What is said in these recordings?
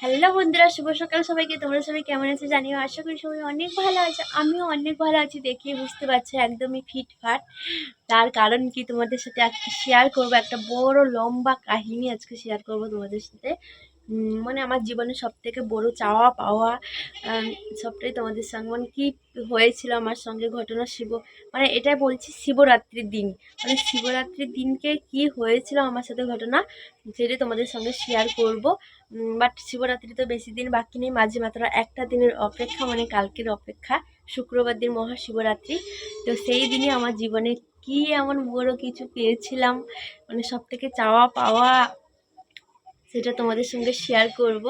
Hello বন্ধুরা, শুভ সকাল সবাইকে। তোমরা সবাই কেমন আছো জানিও। আশা করি সবাই অনেক ভালো আছে। আমিও অনেক ভালো আছি, দেখিয়ে বুঝতে পারছো একদমই ফিটফাট। তার কারণ কি, তোমাদের সাথে আজকে শেয়ার করবো একটা বড় লম্বা কাহিনী। আজকে শেয়ার করবো তোমাদের সাথে। মানে আমার জীবনে সব থেকে বড় চাওয়া পাওয়া সবটাই তোমাদের সঙ্গে, মানে কি হয়েছিল আমার সঙ্গে ঘটনা মানে এটাই বলছি, শিবরাত্রির দিন, মানে শিবরাত্রির দিনকে কি হয়েছিল আমার সাথে ঘটনা, সেটাই তোমাদের সঙ্গে শেয়ার করব। বাট শিবরাত্রি তো বেশি দিন বাকি নেই, মাঝে মাত্র একটা দিনের অপেক্ষা, মানে কালকের অপেক্ষা। শুক্রবার দিন মহাশিবরাত্রি। তো সেই দিনই আমার জীবনে কি এমন বড় কিছু পেয়েছিলাম, মানে সব থেকে চাওয়া পাওয়া, সেটা তোমাদের সঙ্গে শেয়ার করব।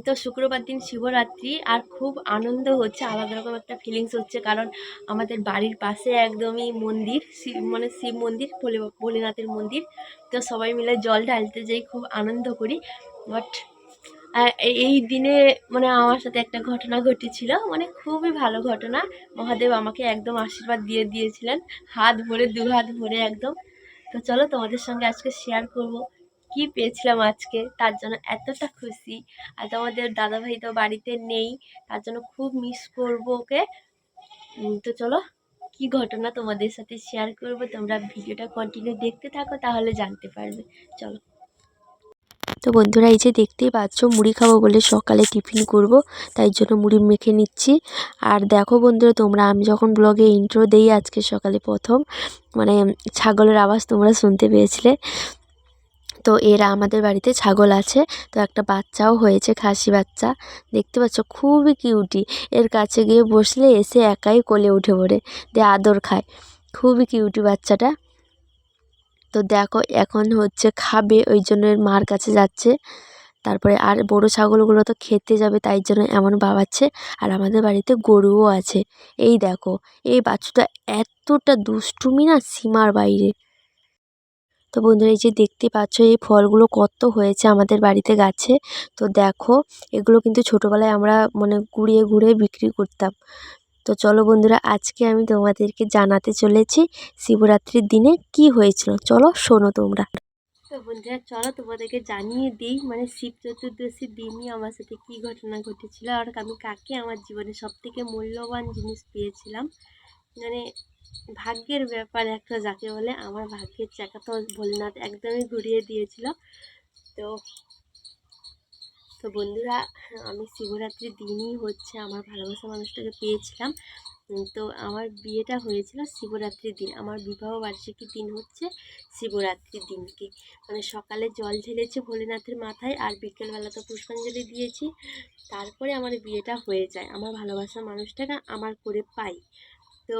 তো শুক্রবার দিন শিবরাত্রি, আর খুব আনন্দ হচ্ছে, আলাদা রকম একটা ফিলিংস হচ্ছে, কারণ আমাদের বাড়ির পাশে একদমই মন্দির, মানে শিব মন্দির, ভোলেনাথের মন্দির। তো সবাই মিলে জল ঢালতে যাই, খুব আনন্দ করি। বাট এই দিনে মানে আমার সাথে একটা ঘটনা ঘটেছিল, মানে খুবই ভালো ঘটনা। মহাদেব আমাকে একদম আশীর্বাদ দিয়ে দিয়েছিলেন, হাত ভরে, দু হাত ভরে একদম। তো চলো তোমাদের সঙ্গে আজকে শেয়ার করব কি পেয়েছিলাম আজকে, তার জন্য এতটা খুশি। আর তোমাদের দাদাভাই তো বাড়িতে নেই, তার জন্য খুব মিস করবো ওকে। তো চলো কি ঘটনা তোমাদের সাথে শেয়ার করব, তোমরা ভিডিওটা কন্টিনিউ দেখতে থাকো, তাহলে জানতে পারবে। চলো। তো বন্ধুরা, এই যে দেখতেই পাচ্ছ, মুড়ি খাবো বলে সকালে টিফিন করব, তাই জন্য মুড়ি মেখে নিচ্ছি। আর দেখো বন্ধুরা, তোমরা আমি যখন ব্লগে ইন্ট্রো দেই আজকে সকালে প্রথম, মানে ছাগলের আওয়াজ তোমরা শুনতে পেয়েছিলে। তো এরা আমাদের বাড়িতে ছাগল আছে, তো একটা বাচ্চাও হয়েছে, খাসি বাচ্চা। দেখতে পাচ্ছ খুবই কিউটি। এর কাছে গিয়ে বসলে এসে একাই কোলে উঠে পড়ে, দিয়ে আদর খায়। খুবই কিউটি বাচ্চাটা। তো দেখো এখন হচ্ছে খাবে, ওই জন্য এর মার কাছে যাচ্ছে। তারপরে আর বড় ছাগলগুলো তো খেতে যাবে, তাই জন্য এমন বাবাচ্ছে। আর আমাদের বাড়িতে গরুও আছে। এই দেখো, এই বাচ্চাটা এতটা দুষ্টুমি না, সীমার বাইরে। তো বন্ধুরা, এই যে দেখতে পাচ্ছ, এই ফলগুলো কত হয়েছে আমাদের বাড়িতে গাছে। তো দেখো, এগুলো কিন্তু ছোটোবেলায় আমরা মানে ঘুরিয়ে ঘুরিয়ে বিক্রি করতাম। তো চলো বন্ধুরা, আজকে আমি তোমাদেরকে জানাতে চলেছি শিবরাত্রির দিনে কি হয়েছিল। চলো শোনো তোমরা। তো বন্ধুরা, চলো তোমাদেরকে জানিয়ে দিই, মানে শিব চতুর্দশীর দিনই আমার সাথে কি ঘটনা ঘটেছিল, আর আমি কাকে আমার জীবনে সব থেকে মূল্যবান জিনিস পেয়েছিলাম। মানে ভাগ্যের ব্যাপার একটা, যাকে বলে আমার ভাগ্যের চাকা তো ভোলেনাথ একদমই ঘুরিয়ে দিয়েছিল। তো তো বন্ধুরা, আমি শিবরাত্রির দিনই হচ্ছে আমার ভালোবাসা মানুষটাকে পেয়েছিলাম। তো আমার বিয়েটা হয়েছিল শিবরাত্রির দিন, আমার বিবাহ বার্ষিকীর দিন হচ্ছে শিবরাত্রির দিনকে। মানে সকালে জল ঢেলেছি ভোলেনাথের মাথায়, আর বিকেলবেলা তো পুষ্পাঞ্জলি দিয়েছি। তারপরে আমার বিয়েটা হয়ে যায়, আমার ভালোবাসার মানুষটাকে আমার করে পাই। তো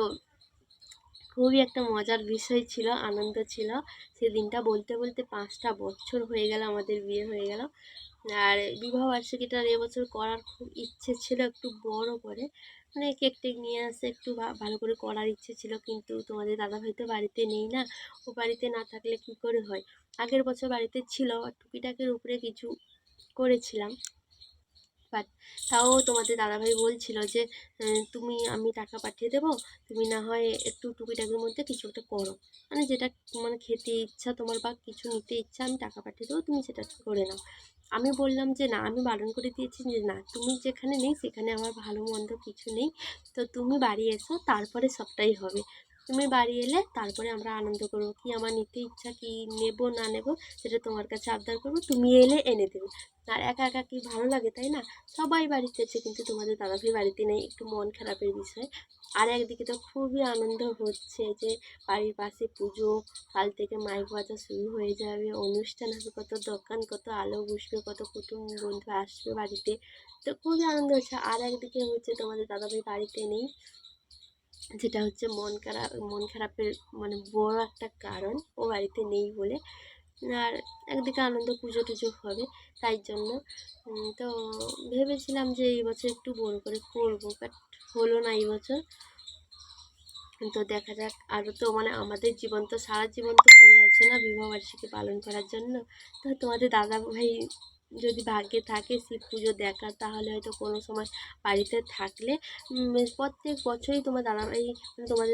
খুবই একটা মজার বিষয় ছিল, আনন্দ ছিল সেদিনটা। বলতে বলতে 5টা বছর হয়ে গেল আমাদের বিয়ে হয়ে গেল। আর বিবাহ বার্ষিকীটা এবছর করার খুব ইচ্ছে ছিল, একটু বড় করে, মানে কেক টেক নিয়ে আসে, একটু ভালো করে করার ইচ্ছে ছিল। কিন্তু তোমাদের দাদাভাই তো বাড়িতে নেই না, ও বাড়িতে না থাকলে কি করে হয়। আগের বছর বাড়িতে ছিল, টুকিটাকের উপরে কিছু করেছিলাম। বাট তাও তোমাদের দাদাভাই বলছিল যে আমি টাকা পাঠিয়ে দেবো, তুমি না হয় একটু টুকিটাকির মধ্যে কিছু একটা করো, মানে যেটা মানে খেতে ইচ্ছা তোমার বা কিছু নিতে ইচ্ছা, আমি টাকা পাঠিয়ে দেবো, তুমি সেটা করে নাও। আমি বললাম যে না, আমি বারণ করে দিয়েছি যে না, তুমি যেখানে নেই সেখানে আমার ভালো মন্দ কিছু নেই। তো তুমি বাড়ি এসো, তারপরে সবটাই হবে। তুমি বাড়ি এলে তারপরে আমরা আনন্দ করবো, কি আমার নিতে ইচ্ছা, কি নেব না নেব সেটা তোমার কাছে আবদার করবো, তুমি এলে এনে দেবে। আর একা একা কি ভালো লাগে, তাই না? সবাই বাড়িতে আছে, কিন্তু তোমাদের দাদাভাই বাড়িতে নেই, একটু মন খারাপের বিষয়। আর একদিকে তো খুবই আনন্দ হচ্ছে যে বাড়ির পাশে পুজো, কাল থেকে মাইক বাজা শুরু হয়ে যাবে, অনুষ্ঠান হবে, কত দোকান, কত আলো বসবে, কত কুটুম বন্ধু আসবে বাড়িতে। তো খুবই আনন্দ হচ্ছে। আর একদিকে হচ্ছে তোমাদের দাদাভাই বাড়িতে নেই, যেটা হচ্ছে মন খারাপের মানে বড় একটা কারণ, ও বাড়িতে নেই বলে। আর একদিকে আনন্দ, পুজো টুজো হবে, তাই জন্য তো ভেবেছিলাম যে এই বছর একটু বড় করে করবো, বাট হলো না এই বছর। তো দেখা যাক। আরও তো মানে আমাদের জীবন তো সারা জীবন তো পড়ে আছে না বিবাহবার্ষিকী পালন করার জন্য। তো তোমাদের দাদা ভাই যদি ভাগ্যে থাকে শিব পুজো দেখার, তাহলে হয়তো কোনো সময় বাড়িতে থাকলে প্রত্যেক বছরই তোমাদের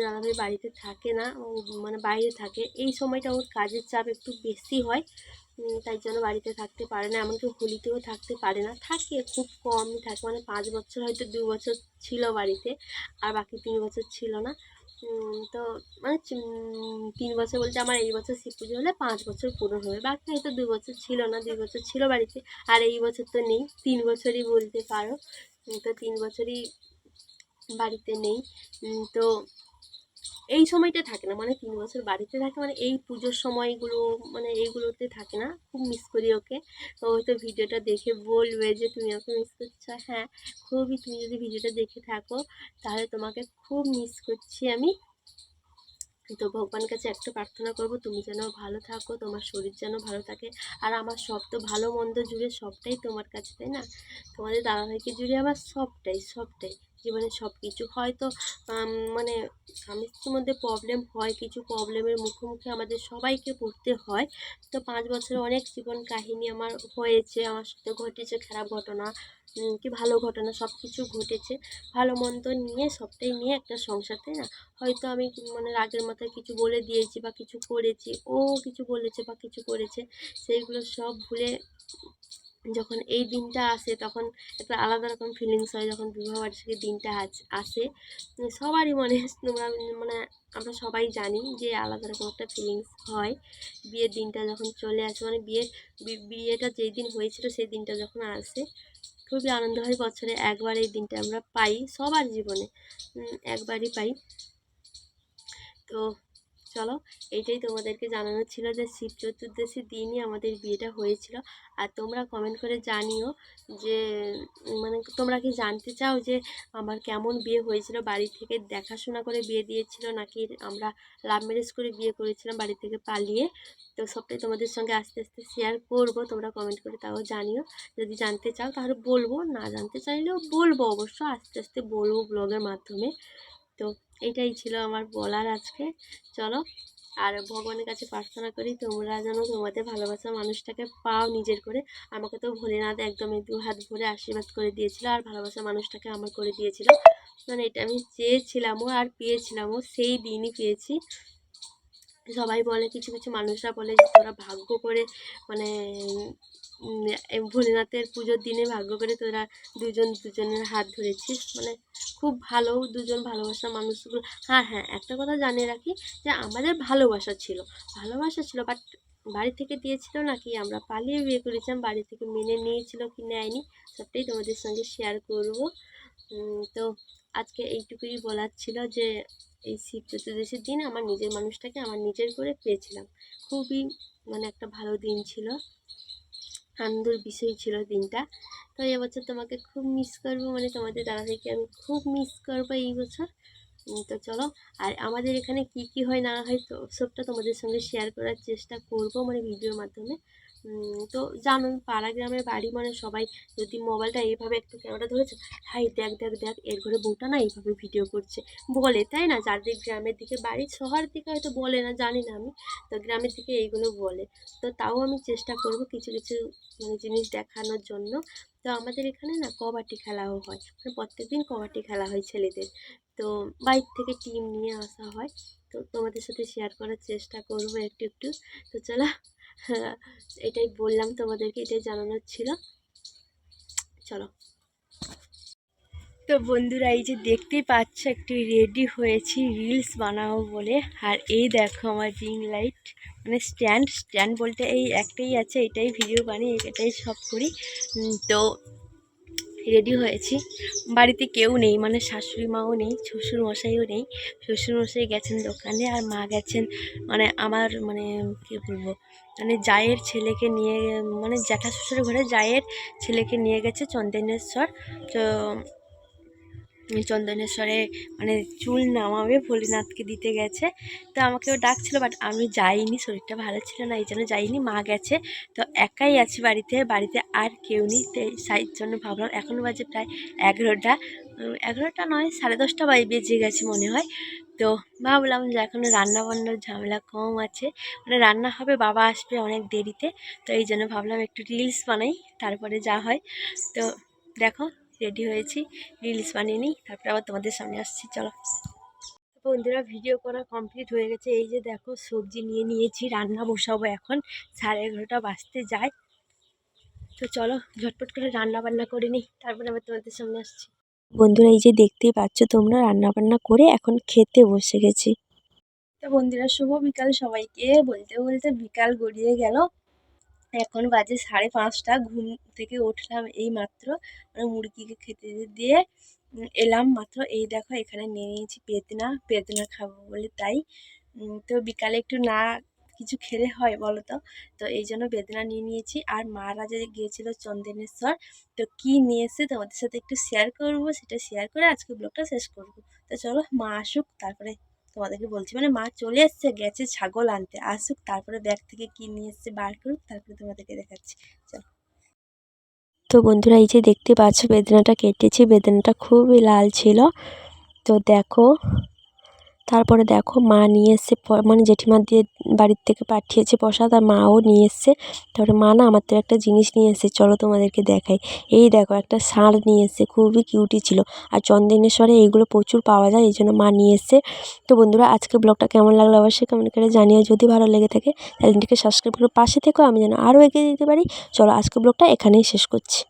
দাদাভাই বাড়িতে থাকে না, ও মানে বাইরে থাকে। এই সময়টা ওর কাজের চাপ একটু বেশি হয়, তাই জন্য বাড়িতে থাকতে পারে না, এমনকি হোলিতেও থাকতে পারে না, থাকে খুব কমই থাকে, মানে 5 বছর হয়তো 2 বছর ছিল বাড়িতে, আর বাকি 3 বছর ছিল না। তো মানে 3 বছর বলতে আমার এই বছর শিব পুজো হলে 5 বছর পুরো হবে, বাকি হয়তো 2 বছর ছিল না, 2 বছর ছিল বাড়িতে, আর এই বছর তো নেই, 3 বছরই বলতে পারো। তো 3 বছরই বাড়িতে নেই। তো এই সময়টা থাকে না, মানে 3 বছর বাড়িতে থাকে, মানে এই পুজোর সময়গুলো, মানে এইগুলোতে থাকে না, খুব মিস করি ওকে। তো হয়তো ভিডিওটা দেখে বলবে যে তুমি ওকে মিস করছো। হ্যাঁ, খুবই, তুমি যদি ভিডিওটা দেখে থাকো তাহলে তোমাকে খুব মিস করছি আমি। তো ভগবানের কাছে একটা প্রার্থনা করব, তুমি যেন ভালো থাকো, তোমার শরীর যেন ভালো থাকে, আর আমার সব তো ভালো মন্দ জুড়ে সবটাই তোমার কাছে, তাই না? তোমাদের দাদাভাইকে জুড়ে আমার সবটাই সবটাই, জীবনে সব কিছু হয়তো মানে স্বামী স্ত্রীর মধ্যে প্রবলেম হয়, কিছু প্রবলেমের মুখোমুখি আমাদের সবাইকে পড়তে হয়। তো 5 বছরে অনেক জীবন কাহিনী আমার হয়েছে, আমার সাথে ঘটেছে খারাপ ঘটনা, কি ভালো ঘটনা, সব কিছু ঘটেছে, ভালো মন্দ নিয়ে সবটাই নিয়ে একটা সংসার, তাই না? হয়তো আমি মানে রাগের মাথায় কিছু বলে দিয়েছি বা কিছু করেছি, ও কিছু বলেছে বা কিছু করেছে, সেইগুলো সব ভুলে যখন এই দিনটা আসে তখন একটা আলাদা রকম ফিলিংস হয়, যখন বিবাহবার্ষিকীর দিনটা আসে। সবারই মনে তোমরা মানে আমরা সবাই জানি যে আলাদা রকম একটা ফিলিংস হয় বিয়ের দিনটা যখন চলে আসে, মানে বিয়েটা যেই দিন হয়েছিল সেই দিনটা যখন আসে, খুবই আনন্দ হয়। বছরে একবার এই দিনটা আমরা পাই, সবার জীবনে একবারই পাই। তো চলো, এইটাই তোমাদেরকে জানানোর ছিল যে শিব চতুর্দশীর দিনই আমাদের বিয়েটা হয়েছিল। আর তোমরা কমেন্ট করে জানিও যে মানে তোমরা কি জানতে চাও যে আমার কেমন বিয়ে হয়েছিল, বাড়ি থেকে দেখাশোনা করে বিয়ে দিয়েছিল নাকি আমরা লাভ ম্যারেজ করে বিয়ে করেছিলাম বাড়ি থেকে পালিয়ে। তো সবটাই তোমাদের সঙ্গে আস্তে আস্তে শেয়ার করব, তোমরা কমেন্ট করে তাও জানিও। যদি জানতে চাও তাহলে বলবো, না জানতে চাইলেও বলবো, অবশ্য আস্তে আস্তে বলবো ব্লগের মাধ্যমে। তো এইটাই ছিল আমার বলার আজকে। চলো, আর ভগবানের কাছে প্রার্থনা করি তোমরা যেন তোমাদের ভালোবাসার মানুষটাকে পাও নিজের করে। আমাকে তো ভোলেনাথ একদমই 2 হাত ভরে আশীর্বাদ করে দিয়েছিল, আর ভালোবাসার মানুষটাকে আমার করে দিয়েছিল, মানে এটা আমি চেয়েছিলামও আর পেয়েছিলামও, সেই দিনই পেয়েছি। সবাই বলে, কিছু কিছু মানুষরা বলে যে তোরা ভাগ্য করে, মানে ভোলেনাথের পুজোর দিনে ভাগ্য করে তোরা দুজনের হাত ধরেছিস, মানে খুব ভালো দুজন ভালোবাসার মানুষগুলো। হ্যাঁ হ্যাঁ, একটা কথা জানিয়ে রাখি যে আমাদের ভালোবাসা ছিল, বাট বাড়ি থেকে দিয়েছিল নাকি আমরা পালিয়ে বিয়ে করেছিলাম, বাড়ি থেকে মেনে নিয়েছিল কি নেয়নি সবটাই তোমাদের সঙ্গে শেয়ার করব। তো আজকে এইটুকুই বলার ছিল যে এই শিব চতুর্দশীর দিন আমার নিজের মানুষটাকে আমার নিজের করে পেয়েছিলাম, খুবই মানে একটা ভালো দিন ছিল, আনন্দের বিষয় ছিল দিনটা। তো এবছর তোমাকে খুব মিস করবো, মানে তোমাদের দাদাভাইকে আমি খুব মিস করবো এই বছর। তো চলো, আর আমাদের এখানে কি কি হয় না হয় তো সবটা তোমাদের সঙ্গে শেয়ার করার চেষ্টা করব, মানে ভিডিওর মাধ্যমে। তো জানো পাড়া গ্রামের বাড়ি মানে সবাই যদি মোবাইলটা এইভাবে একটু ক্যামেরা ধরেছে, হাই দেখ দেখ দেখ এর ঘরে বউটা না এইভাবে ভিডিও করছে বলে, তাই না? যাদের গ্রামের দিকে বাড়ি, শহরের দিকে হয়তো বলে না, জানি না আমি, তো গ্রামের দিকে এইগুলো বলে। তো তাও আমি চেষ্টা করব কিছু কিছু মানে জিনিস দেখানোর জন্য। তো আমাদের এখানে না কবাডি খেলাও হয়, মানে প্রত্যেকদিন কবাডি খেলা হয় ছেলেদের। তো বাইরে থেকে টিম নিয়ে আসা হয়, তো তোমাদের সাথে শেয়ার করার চেষ্টা করব একটু একটু। তো চলো, এটাই বললাম তোমাদেরকে, এটাই জানানোর ছিল। চলো, তো বন্ধুরা এই যে দেখতেই পাচ্ছ একটু রেডি হয়েছি রিলস বানাবো বলে। আর এই দেখো আমার রিং লাইট, মানে স্ট্যান্ড বলতে এই একটাই আছে, এটাই ভিডিও বানিয়ে এটাই সব করি। তো রেডি হয়েছি, বাড়িতে কেউ নেই, মানে শাশুড়ি মাও নেই, শ্বশুর মশাইও নেই। শ্বশুর মশাই গেছেন দোকানে, আর মা গেছেন মানে আমার মানে কী বলবো, মানে জায়ের ছেলেকে নিয়ে, মানে জ্যাঠা শ্বশুরের ঘরে জায়ের ছেলেকে নিয়ে গেছে চন্দনেশ্বর। তো চন্দনেশ্বরে মানে চুল নামাবে ভোলেনাথকে দিতে গেছে। তো আমাকেও ডাকছিল, বাট আমি যাইনি, শরীরটা ভালো ছিল না, এই জন্য যাইনি। মা গেছে, তো একাই আছি বাড়িতে আর কেউ নেই। তো সেই জন্য ভাবলাম, এখন বাজে প্রায় 11টা, 11টা নয় 10:30 বেজে গেছে মনে হয়। তো ভাবলাম যে এখনও রান্নাবান্নার ঝামেলা কম আছে, মানে রান্না হবে, বাবা আসবে অনেক দেরিতে। তো এই জন্য ভাবলাম একটু রিলস বানাই, তারপরে যা হয়। তো দেখো রেডি হয়েছি, রিলস বানিয়ে নিই, তারপরে আবার তোমাদের সামনে আসছি। চলো বন্ধুরা, ভিডিও করা কমপ্লিট হয়ে গেছে। এই যে দেখো সবজি নিয়ে নিয়েছি, রান্না বসাবো এখন, 11:30 বাজতে যায়। তো চলো ঝটপট করে রান্না বান্না করে নিই, তারপরে আবার তোমাদের সামনে আসছি। বন্ধুরা এই যে দেখতেই পাচ্ছ তোমরা, রান্নাবান্না করে এখন খেতে বসে গেছি। তো বন্ধুরা, শুভ বিকাল সবাইকে। বলতে বলতে বিকাল গড়িয়ে গেল, এখন বাজে 5:30। ঘুম থেকে উঠলাম এই মাত্র, মানে মুরগিকে খেতে দিয়ে এলাম মাত্র। এই দেখো এখানে নিয়ে নিয়েছি বেদনা খাবো বলে, তাই। তো বিকালে একটু না কিছু খেলে হয় বলো তো, তো এই জন্য বেদনা নিয়ে নিয়েছি। আর মারা যে গিয়েছিল চন্দনেশ্বর, তো কি নিয়ে এসে তোমাদের সাথে একটু শেয়ার করব, সেটা শেয়ার করে আজকে ব্লগটা শেষ করব। তো চলো মা আসুক, তারপরে তোমাদেরকে বলছি, মানে মা চলে এসছে, গেছে ছাগল আনতে, আসুক তারপরে ব্যাগ থেকে কি নিয়ে এসছে বার করুক, তারপরে তোমাদেরকে দেখাচ্ছি। চলো। তো বন্ধুরা এই যে দেখতে পাচ্ছ বেদনাটা কেটেছি, বেদনাটা খুবই লাল ছিল। তো দেখো, তারপরে দেখো মা নিয়ে এসছে, মানে জেঠিমা দিয়ে বাড়ির থেকে পাঠিয়েছে প্রসাদ, আর মাও নিয়ে এসছে। তারপরে মা না আমার তো একটা জিনিস নিয়ে এসছে, চলো তোমাদেরকে দেখাই। এই দেখো একটা ষাঁড় নিয়ে এসছে, খুবই কিউটি ছিল। আর চন্দনেশ্বরে এইগুলো প্রচুর পাওয়া যায়, এই জন্য মা নিয়ে এসছে। তো বন্ধুরা আজকে ব্লগটা কেমন লাগলো অবশ্যই কমেন্ট করে জানিও। যদি ভালো লেগে থাকে চ্যানেলটিকে সাবস্ক্রাইব করে পাশে থেকো, আমি যেন আরও এগিয়ে দিতে পারি। চলো আজকে ব্লগটা এখানেই শেষ করছি।